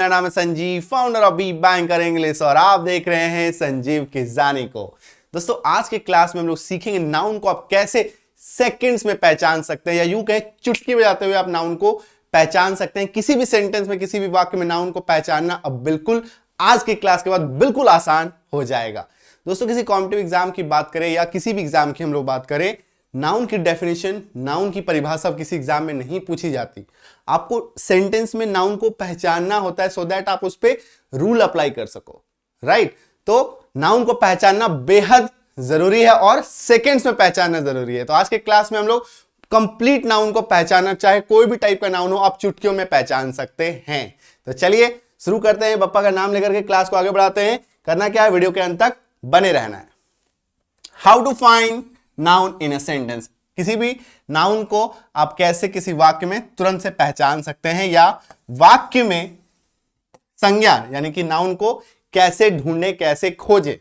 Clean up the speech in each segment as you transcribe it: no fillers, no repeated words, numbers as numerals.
मेरा नाम है Sanjeev, founder of B banker English, और आप देख रहे हैं संजीव किजानी को। दोस्तों, आज के क्लास में हम लोग सीखेंगे नाउन को आप कैसे सेकंड्स में पहचान सकते हैं, या यूं कहें चुटकी बजाते हुए आप नाउन को पहचान सकते हैं। किसी भी सेंटेंस में, किसी भी वाक्य में नाउन को पहचानना अब बिल्कुल आज की क्लास के बाद बिल्कुल आसान हो जाएगा। दोस्तों, किसी कॉम्पिटिटिव एग्जाम की बात करें या किसी भी एग्जाम की हम लोग बात करें, नाउन की डेफिनेशन, नाउन की परिभाषा किसी एग्जाम में नहीं पूछी जाती। आपको सेंटेंस में नाउन को पहचानना होता है सो दैट आप उस पर रूल अप्लाई कर सको, राइट। तो नाउन को पहचानना बेहद जरूरी है और सेकेंड्स में पहचानना जरूरी है। तो आज के क्लास में हम लोग कंप्लीट नाउन को पहचानना, चाहे कोई भी टाइप का नाउन हो, आप चुटकियों में पहचान सकते हैं। तो चलिए शुरू करते हैं। बप्पा का नाम लेकर के क्लास को आगे बढ़ाते हैं। करना क्या है, वीडियो के अंत तक बने रहना है। How to find noun in a sentence. किसी भी नाउन को आप कैसे किसी वाक्य में तुरंत से पहचान सकते हैं, या वाक्य में संज्ञा यानी कि नाउन को कैसे ढूंढे, कैसे खोजे।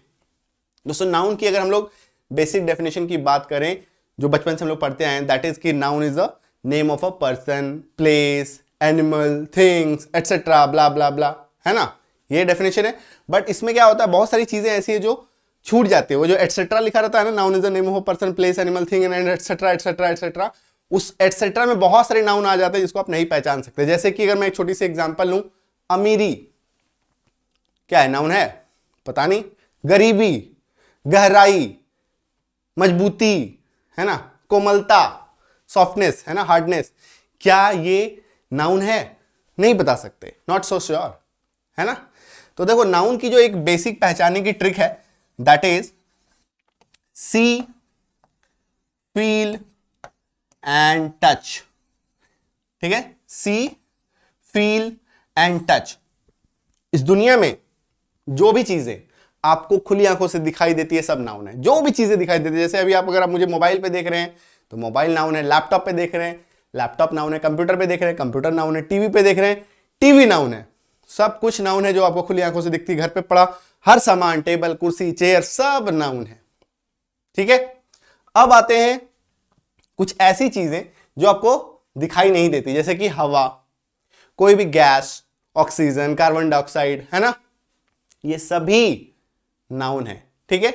दोस्तों, नाउन की अगर हम लोग बेसिक डेफिनेशन की बात करें जो बचपन से हम लोग पढ़ते आए, दैट इज कि noun is a name of a person, place, animal, things etcetera, blah blah blah, है ना। ये डेफिनेशन है। बट इसमें क्या होता है, बहुत सारी चीजें ऐसी है जो छूट जाती है। वो जो एटसेट्रा लिखा रहता है ना, noun is the name of a person, place, animal, thing and etcetera etcetera etcetera, उस एटसेट्रा में बहुत सारे नाउन आ जाते हैं जिसको आप नहीं पहचान सकते। जैसे कि अगर मैं एक छोटी सी एग्जांपल लूं, अमीरी क्या है, नाउन है? पता नहीं। गरीबी, गहराई, मजबूती, है ना, कोमलता, सॉफ्टनेस, है ना, हार्डनेस, क्या ये नाउन है? नहीं बता सकते, नॉट सो श्योर, है ना। तो देखो, नाउन की जो एक बेसिक पहचानने की ट्रिक है, that is see, feel and touch. ठीक है, सी, फील एंड टच। इस दुनिया में जो भी चीजें आपको खुली आंखों से दिखाई देती है सब नाउन है। जो भी चीजें दिखाई देती है, जैसे अभी अगर आप मुझे मोबाइल पे देख रहे हैं तो मोबाइल नाउन है, लैपटॉप पे देख रहे हैं लैपटॉप नाउन है, कंप्यूटर पे देख रहे हैं कंप्यूटर नाउन है, टीवी पे देख रहे हैं टीवी नाउन है। सब कुछ नाउन है जो आपको खुली आंखों से दिखती है। घर पे पड़ा हर सामान, टेबल, कुर्सी, चेयर, सब नाउन है। ठीक है, अब आते हैं कुछ ऐसी चीजें जो आपको दिखाई नहीं देती, जैसे कि हवा, कोई भी गैस, ऑक्सीजन, कार्बन डाइऑक्साइड, है ना, ये सभी नाउन है। ठीक है,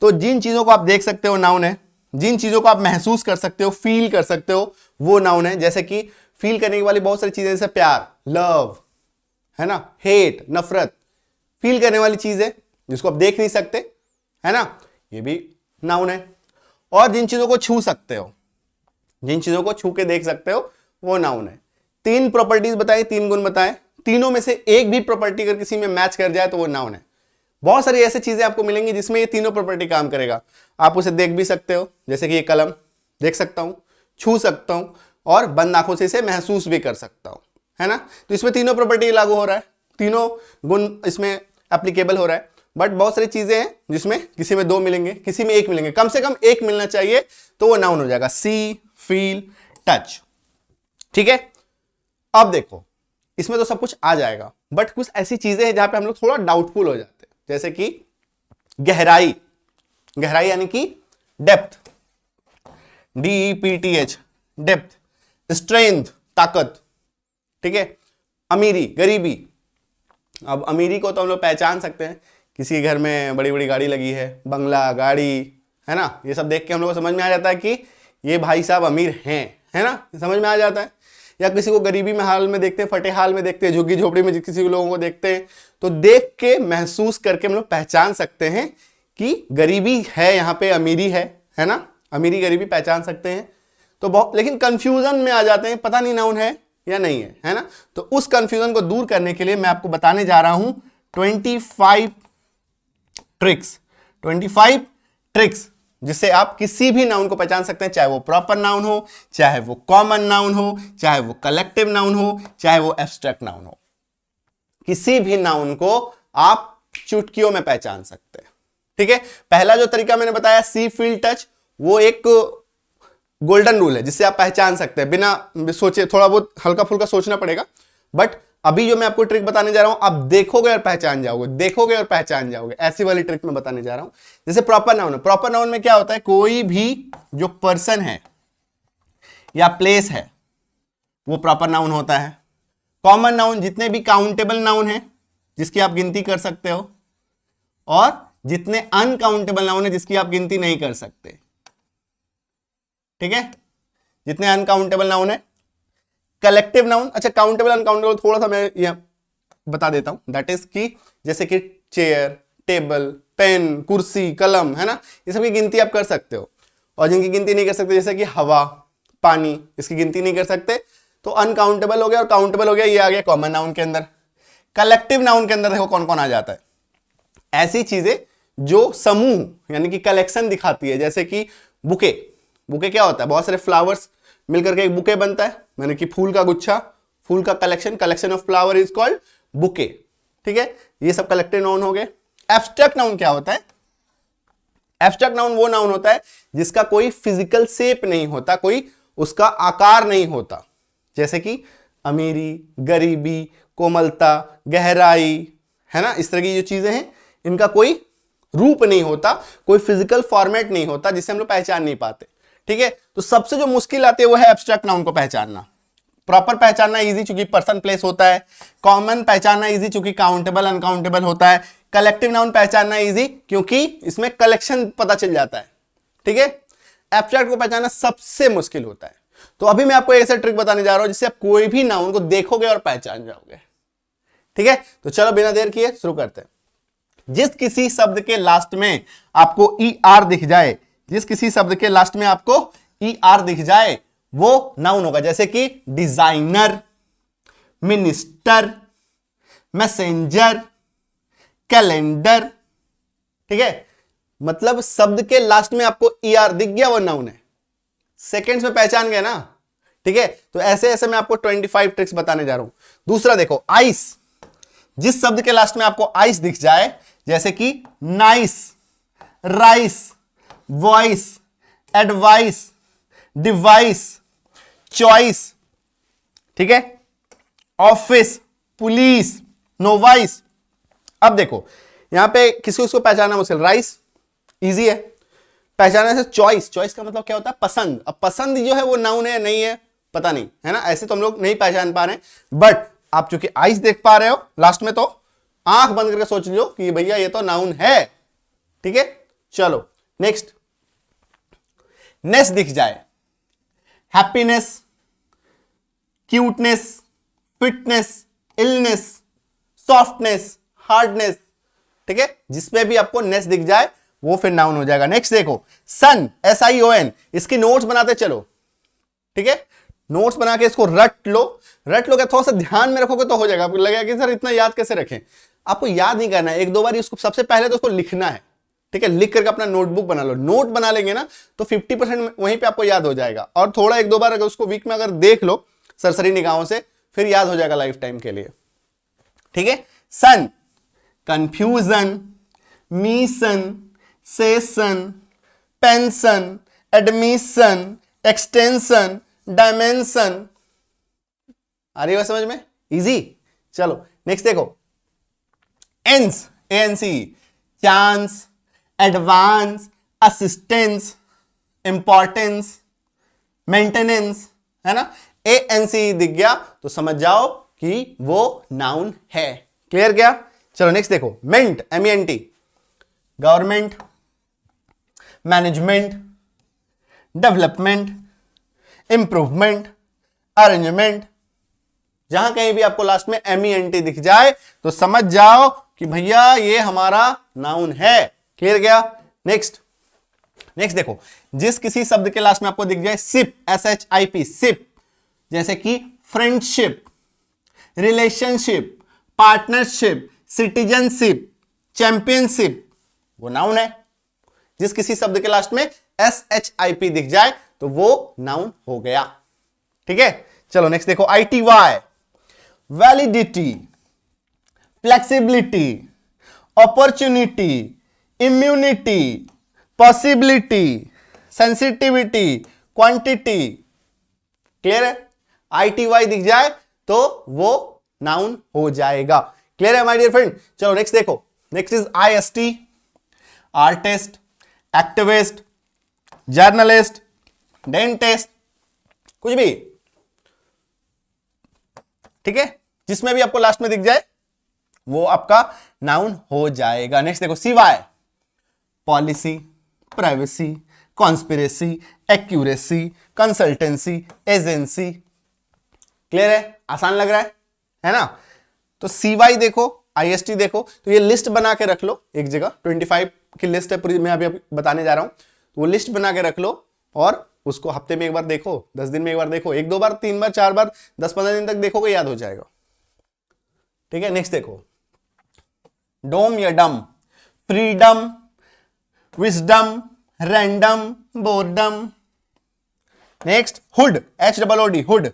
तो जिन चीजों को आप देख सकते हो नाउन है, जिन चीजों को आप महसूस कर सकते हो, फील कर सकते हो, वो नाउन है। जैसे कि फील करने वाली बहुत सारी चीजें, जैसे प्यार, लव, है ना, हेट, नफरत, फील करने वाली चीज है जिसको आप देख नहीं सकते, है ना, ये भी नाउन है। और जिन चीजों को छू सकते हो, जिन चीजों को छू के देख सकते हो, वो नाउन है। तीन प्रॉपर्टीज बताए, तीन गुण बताए, तीनों में से एक भी प्रॉपर्टी अगर किसी में मैच कर जाए तो वो नाउन है। बहुत सारी ऐसी चीजें आपको मिलेंगी जिसमें ये तीनों प्रॉपर्टी काम करेगा। आप उसे देख भी सकते हो, जैसे कि ये कलम देख सकता हूं, छू सकता हूं, और बंद आंखों से इसे महसूस भी कर सकता हूं, है ना। तो इसमें तीनों प्रॉपर्टी लागू हो रहा है, तीनों गुण इसमें एप्लीकेबल हो रहा है। बट बहुत सारी चीजें हैं जिसमें किसी में दो मिलेंगे, किसी में एक मिलेंगे, कम से कम एक मिलना चाहिए, तो वो नाउन हो जाएगा। सी, फील, टच। ठीक है, अब देखो, इसमें तो सब कुछ आ जाएगा, बट कुछ ऐसी चीजें हैं जहां पे हम लोग थोड़ा डाउटफुल हो जाते हैं। जैसे कि गहराई, गहराई यानी कि डेप्थ, DEPTH, डेप्थ, स्ट्रेंथ, ताकत। ठीक है, अमीरी, गरीबी। अब अमीरी को तो हम लोग पहचान सकते हैं, किसी के घर में बड़ी बड़ी गाड़ी लगी है, बंगला, गाड़ी, है ना, ये सब देख के हम लोग को समझ में आ जाता है कि ये भाई साहब अमीर हैं, है ना, समझ में आ जाता है। या किसी को गरीबी में हाल में देखते हैं, फटे हाल में देखते हैं, झुग्गी झोपड़ी में किसी लोगों को देखते हैं, तो देख के महसूस करके हम लोग पहचान सकते हैं कि गरीबी है, यहाँ पे अमीरी है ना, अमीरी गरीबी पहचान सकते हैं। तो बहुत, लेकिन कंफ्यूजन में आ जाते हैं, पता नहीं नाउन है या नहीं है ना। तो उस कंफ्यूजन को दूर करने के लिए मैं आपको बताने जा रहा हूं 25 ट्रिक्स, 25 ट्रिक्स जिससे आप किसी भी नाउन को पहचान सकते हैं, चाहे वो प्रॉपर नाउन हो, चाहे वो कॉमन नाउन हो, चाहे वो कलेक्टिव नाउन हो, चाहे वो एब्स्ट्रैक्ट नाउन हो। किसी भी नाउन को आप चुटकियों में पहचान सकते हैं। ठीक है, पहला जो तरीका मैंने बताया, सी, फील, टच, वो एक गोल्डन रूल है जिससे आप पहचान सकते हैं बिना सोचे। थोड़ा बहुत हल्का फुल्का सोचना पड़ेगा, बट अभी जो मैं आपको ट्रिक बताने जा रहा हूं, आप देखोगे और पहचान जाओगे, देखोगे और पहचान जाओगे। ऐसी वाली ट्रिक मैं बताने जा रहा हूं। जैसे प्रॉपर नाउन है, प्रॉपर नाउन में क्या होता है, कोई भी जो पर्सन है या प्लेस है वो प्रॉपर नाउन होता है। कॉमन नाउन जितने भी काउंटेबल नाउन है जिसकी आप गिनती कर सकते हो, और जितने अनकाउंटेबल नाउन है जिसकी आप गिनती नहीं कर सकते। ठीक है, जितने अनकाउंटेबल नाउन है। कलेक्टिव नाउन, अच्छा काउंटेबल अनकाउंटेबल थोड़ा सा मैं यह बता देता हूं, दैट इज कि जैसे कि चेयर, टेबल, पेन, कुर्सी, कलम, है ना, ये सब की गिनती आप कर सकते हो। और जिनकी गिनती नहीं कर सकते जैसे कि हवा, पानी, इसकी गिनती नहीं कर सकते, तो अनकाउंटेबल हो गया। और काउंटेबल हो गया, ये आ गया कॉमन नाउन के अंदर। कलेक्टिव नाउन के अंदर देखो कौन कौन आ जाता है, ऐसी चीजें जो समूह यानी कि कलेक्शन दिखाती है, जैसे कि बुके। बुके क्या होता है, बहुत सारे फ्लावर्स मिलकर के एक बुके बनता है, यानी कि फूल का गुच्छा, फूल का collection, collection of flower is called bouquet. ठीक है, ये सब कलेक्टिव नाउन हो गए। एब्स्ट्रैक्ट नाउन क्या होता है, एब्स्ट्रैक्ट नाउन वो नाउन होता है जिसका कोई फिजिकल शेप नहीं होता, कोई उसका आकार नहीं होता, जैसे कि अमीरी, गरीबी, कोमलता, गहराई, है ना, इस तरह की जो चीजें हैं इनका कोई रूप नहीं होता, कोई फिजिकल फॉर्मेट नहीं होता जिसे हम लोग पहचान नहीं पाते। ठीक है, तो सबसे जो मुश्किल आती है वो है एब्स्ट्रैक्ट नाउन को पहचानना। प्रॉपर पहचानना इजी चूंकि पर्सन प्लेस होता है, कॉमन पहचानना इजी चूंकि काउंटेबल अनकाउंटेबल होता है, कलेक्टिव नाउन पहचानना इजी क्योंकि इसमें कलेक्शन पता चल जाता है। ठीक है, एब्स्ट्रैक्ट को पहचानना सबसे मुश्किल होता है। तो अभी मैं आपको ऐसा ट्रिक बताने जा रहा हूं जिससे आप कोई भी नाउन को देखोगे और पहचान जाओगे। ठीक है, तो चलो बिना देर किए शुरू करते हैं। जिस किसी शब्द के लास्ट में आपको ई आर दिख जाए, जिस किसी शब्द के लास्ट में आपको ई आर दिख जाए वो नाउन होगा, जैसे कि डिजाइनर, मिनिस्टर, मैसेंजर, कैलेंडर। ठीक है, मतलब शब्द के लास्ट में आपको ई आर दिख गया वो नाउन है, सेकेंड्स में पहचान गए ना। ठीक है, तो ऐसे ऐसे मैं आपको 25 ट्रिक्स बताने जा रहा हूं। दूसरा देखो, आइस, जिस शब्द के लास्ट में आपको आइस दिख जाए, जैसे कि nice, rice, voice, advice, device, choice. ठीक है, ऑफिस, पुलिस, नोवाइस। अब देखो यहां पे किसको इसको पहचानना मुश्किल, राइस इजी है पहचानने से। चॉइस, चॉइस का मतलब क्या होता है, पसंद। अब पसंद जो है वो नाउन है नहीं है पता नहीं, है ना, ऐसे तो हम लोग नहीं पहचान पा रहे, बट आप चूंकि आइस देख पा रहे हो लास्ट में, तो आंख बंद करके सोच लो कि भैया ये तो नाउन है। ठीक है, चलो नेक्स्ट, नेस दिख जाए, happiness, cuteness, fitness, illness, softness, hardness. ठीक है, जिसपे भी आपको नेस दिख जाए वो फिर नाउन हो जाएगा। नेक्स्ट देखो, सन, SION, इसकी नोट्स बनाते चलो। ठीक है, नोट्स बना के इसको रट लो, रट लो क्या, थोड़ा सा ध्यान में रखोगे तो हो जाएगा। आपको लगेगा कि सर इतना याद कैसे रखें, आपको याद नहीं करना है, एक दो बार उसको सबसे पहले तो उसको लिखना है। ठीक है, लिख करके अपना नोटबुक बना लो, नोट बना लेंगे ना तो 50% वहीं पे आपको याद हो जाएगा। और थोड़ा एक दो बार अगर उसको वीक में अगर देख लो सरसरी निगाहों से, फिर याद हो जाएगा लाइफ टाइम के लिए। ठीक है, सन, confusion, mission, session, pension, admission, extension, dimension. आ रही है समझ में, इजी। चलो नेक्स्ट देखो, एंस, ANC, chance, advance, assistance, importance, maintenance, है ना। ANC दिख गया तो समझ जाओ कि वो नाउन है। क्लियर क्या, चलो नेक्स्ट देखो, मेंट, MENT, government, management, development, improvement, arrangement. जहां कहीं भी आपको लास्ट में MENT दिख जाए तो समझ जाओ कि भैया ये हमारा नाउन है। क्लियर गया, नेक्स्ट, नेक्स्ट देखो, जिस किसी शब्द के लास्ट में आपको दिख जाए सिप, SHIP, सिप, जैसे कि friendship, relationship, partnership, citizenship, championship, वो नाउन है। जिस किसी शब्द के लास्ट में SHIP दिख जाए तो वो नाउन हो गया। ठीक है, चलो नेक्स्ट देखो, ITY, validity, flexibility, opportunity, immunity, possibility, sensitivity, quantity. Clear है, ITY दिख जाए तो वो नाउन हो जाएगा। क्लियर है माय डियर फ्रेंड, चलो नेक्स्ट देखो, next is IST, artist, activist, journalist, dentist, कुछ भी। ठीक है, जिसमें भी आपको लास्ट में दिख जाए वो आपका नाउन हो जाएगा। नेक्स्ट देखो, सिवाय policy, privacy, conspiracy, accuracy, consultancy, agency. Clear है? आसान लग रहा है ना? तो सिवाय देखो, आईएसटी देखो, तो ये लिस्ट बना के रख लो एक जगह। 25 की लिस्ट है पूरी, मैं अभी बताने जा रहा हूं, तो वो लिस्ट बना के रख लो और उसको हफ्ते में एक बार देखो, 10 दिन में एक बार देखो, 1-2 बार, 3 बार, 4 बार, 10-15 दिन तक देखोगे, याद हो जाएगा। ठीक है? नेक्स्ट देखो, डोम या डम, freedom, wisdom, random, boredom. Next hood, HOOD, hood,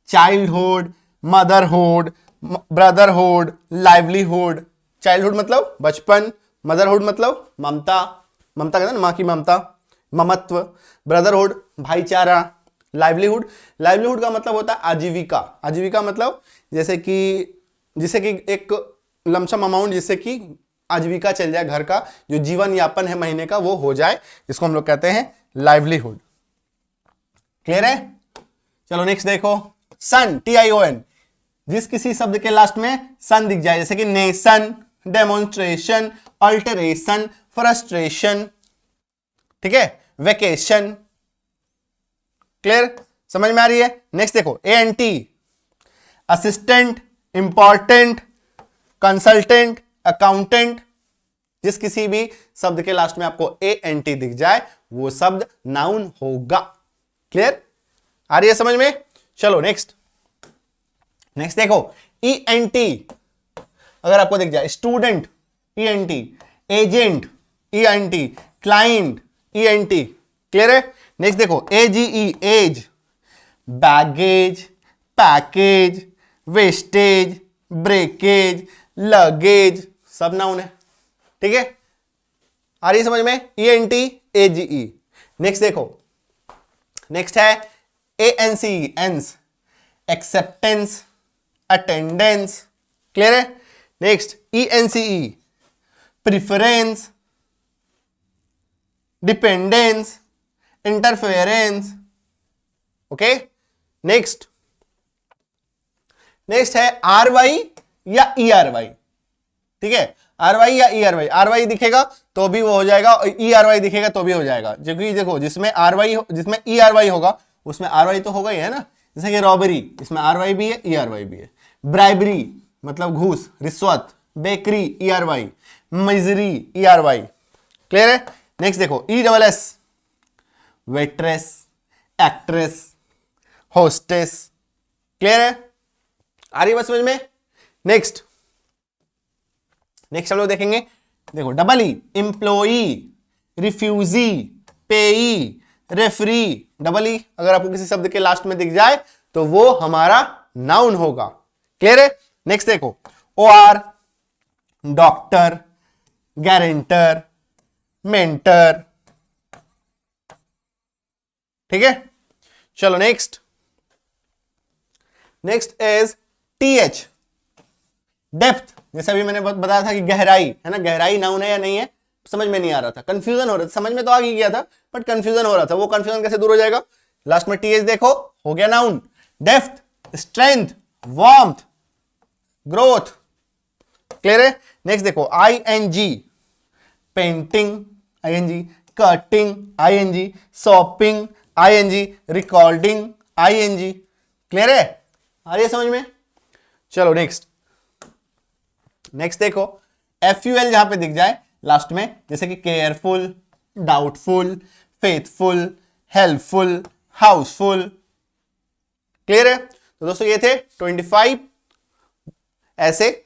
childhood, motherhood, brotherhood, livelihood. Childhood मतलब बचपन, मदरहुड मतलब ममता, ममता कहते हैं ना, मां की ममता, ममत्व। ब्रदरहुड भाईचारा। लाइवलीहुड, लाइवलीहुड का मतलब होता है आजीविका। आजीविका मतलब जैसे कि एक लमसम अमाउंट, जिससे कि आजीविका चल जाए, घर का जो जीवन यापन है महीने का वो हो जाए, इसको हम लोग कहते हैं लाइवलीहुड। क्लियर है? चलो नेक्स्ट देखो, सन, TION, जिस किसी शब्द के लास्ट में सन दिख जाए, जैसे कि नेशन, डेमोन्स्ट्रेशन, अल्टरेशन, फ्रस्ट्रेशन। ठीक है? वेकेशन। क्लियर? समझ में आ रही है? नेक्स्ट देखो, ANT, assistant, important, consultant, accountant. जिस किसी भी शब्द के लास्ट में आपको ANT दिख जाए वो शब्द नाउन होगा। क्लियर? आ रही है समझ में? चलो नेक्स्ट देखो, ENT अगर आपको दिख जाए, student ENT, agent ENT, client ENT। Clear है? नेक्स्ट देखो, AGE, age, baggage, package, wastage, breakage, luggage, सब नाउन है। ठीक है? आ रही समझ में? ENT, AGE। नेक्स्ट देखो, नेक्स्ट है ANCE, ance, acceptance, attendance. Clear है? Next ENCE, preference, dependence, interference. Okay? Next है RY या ERY। ठीक है? RY या ERY, RY दिखेगा तो भी वो हो जाएगा, ERY दिखेगा तो भी हो जाएगा, क्योंकि देखो जिसमें ERY होगा उसमें RY तो होगा ही, है ना? जैसे कि रॉबरी, इसमें RY भी है, ERY भी है। ब्राइबरी मतलब घूस, रिश्वत। Bakery ERY, misery ERY। Clear है? नेक्स्ट देखो, ESS, waitress, actress, hostess. Clear है? आ रही है बात समझ में? नेक्स्ट हम लोग देखेंगे, देखो, EE, एम्प्लॉई, रिफ्यूजी, पेई, रेफरी। EE अगर आपको किसी शब्द के लास्ट में दिख जाए तो वो हमारा नाउन होगा। क्लियर है? नेक्स्ट देखो, OR, डॉक्टर, गारंटर, मेंटर। ठीक है? चलो नेक्स्ट इज TH, डेप्थ। जैसे अभी मैंने बताया था कि गहराई, है ना? गहराई नाउन है या नहीं है, समझ में नहीं आ रहा था, कंफ्यूजन हो रहा था। समझ में तो आ गया था बट कंफ्यूजन हो रहा था। वो कंफ्यूजन कैसे दूर हो जाएगा? लास्ट में TH देखो, हो गया noun. Depth, strength, warmth, growth. Clear है? नेक्स्ट देखो, ING, painting ING, cutting ING, shopping ING, recording ING। Clear है? आ रही है समझ में? चलो नेक्स्ट देखो, FUL जहां पे दिख जाए लास्ट में, जैसे कि careful, doubtful, faithful, helpful, Housefull. Clear है? तो दोस्तों ये थे 25 ऐसे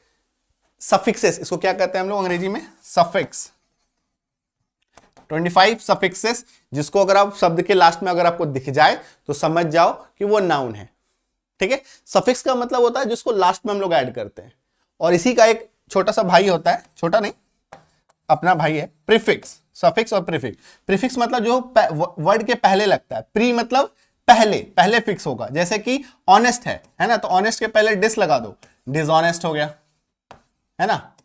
सफिक्सेस, इसको क्या कहते हैं हम लोग अंग्रेजी में? सफिक्स। 25 सफिक्सेस, जिसको अगर आप शब्द के लास्ट में अगर आपको दिख जाए तो समझ जाओ कि वो नाउन है। ठीक है? सफिक्स का मतलब होता है जिसको लास्ट में हम लोग ऐड करते हैं, और इसी का एक छोटा सा भाई होता है, छोटा नहीं अपना भाई है, प्रीफिक्स। सफिक्स और प्रीफिक्स। प्रीफिक्स मतलब जो वर्ड के पहले लगता है, प्री मतलब पहले फिक्स होगा। जैसे कि ऑनेस्ट है ना? तो ऑनेस्ट के पहले डिस लगा दो, डिसऑनेस्ट हो गया, है ना?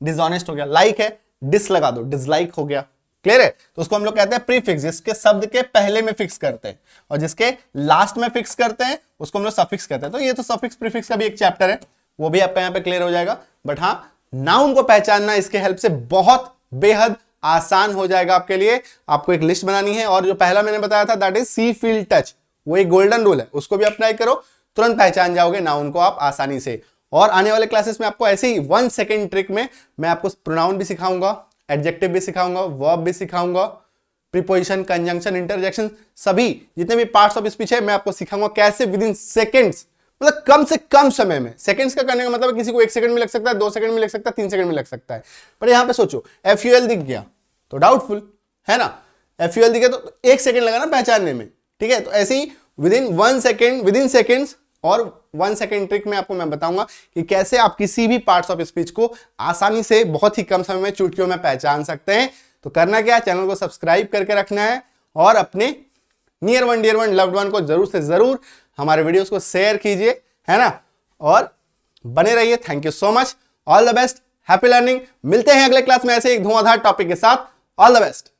डिसऑनेस्ट हो गया। लाइक है, डिस लगा दो, डिसलाइक हो गया। क्लियर है? तो उसको हम लोग कहते हैं प्रीफिक्स, जिसके शब्द के पहले में फिक्स करते हैं, और जिसके लास्ट में फिक्स करते हैं उसको हम लोग सफिक्स कहते हैं। तो ये तो सफिक्स प्रीफिक्स का भी एक चैप्टर है, वो भी आपका यहाँ पे क्लियर हो जाएगा। बट हाँ, नाउन को पहचानना इसके हेल्प से बहुत बेहद आसान हो जाएगा आपके लिए। आपको एक लिस्ट बनानी है, और जो पहला मैंने बताया था that is see feel touch, वो एक गोल्डन रूल है, उसको भी अप्लाई करो, तुरंत पहचान जाओगे नाउन को आप आसानी से। और आने वाले क्लासेस में आपको ऐसे ही 1 सेकेंड ट्रिक में मैं आपको प्रोनाउन भी सिखाऊंगा, एडजेक्टिव भी सिखाऊंगा, वर्ब भी सिखाऊंगा, प्रीपोजिशन, कंजंक्शन, इंटरजेक्शन, सभी जितने भी पार्ट्स ऑफ स्पीच है मैं आपको सिखाऊंगा कैसे विद इन सेकेंड्स, मतलब कम से कम समय में। सेकंड्स का करने का मतलब किसी को 1 सेकंड में लग सकता है, 2 सेकंड में लग सकता है, 3 सेकंड में लग सकता है। पर यहां पे सोचो FUL दिख गया तो डाउटफुल है ना, FUL दिख गया तो 1 सेकंड लगा ना पहचानने में, ठीक है? तो ऐसे ही within 1 second, within seconds, और 1 सेकंड ट्रिक में आपको मैं बताऊंगा कि कैसे आप किसी भी पार्ट्स ऑफ स्पीच को आसानी से बहुत ही कम समय में चुटकियों में पहचान सकते हैं। तो करना क्या है, चैनल को सब्सक्राइब करके रखना है, और अपने near one dear one loved one को जरूर से जरूर हमारे वीडियोस को शेयर कीजिए, है ना, और बने रहिए। Thank you so much, all the best, happy learning. मिलते हैं अगले क्लास में ऐसे एक धुआंधार टॉपिक के साथ। All the best.